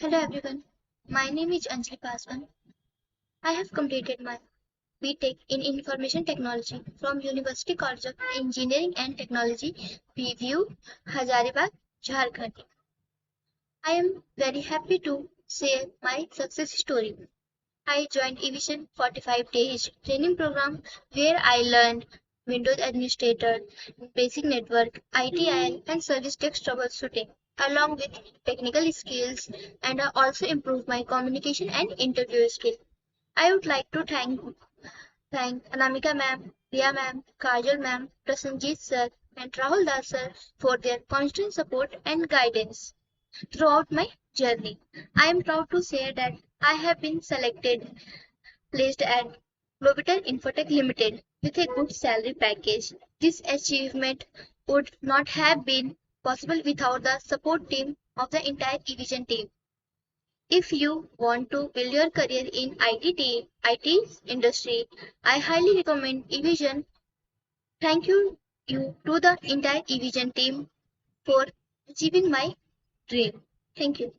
Hello everyone, my name is Anjali Paswan. I have completed my BTech in Information Technology from University College of Engineering and Technology, PVU, Hazaribagh, Jharkhand. I am very happy to share my success story. I joined eVision 45 days training program where I learned Windows Administrator, basic network, ITIL and service desk troubleshooting along with technical skills, and I also improved my communication and interview skills. I would like to thank Anamika ma'am, Priya ma'am, Kajal ma'am, Prasanjit sir, and Rahul Das sir for their constant support and guidance throughout my journey. I am proud to say that I have been placed at Globitel Infotech Limited with a good salary package. This achievement would not have been possible without the support team of the entire eVision team. If you want to build your career in IT industry, I highly recommend eVision. Thank you to the entire eVision team for achieving my dream. Thank you.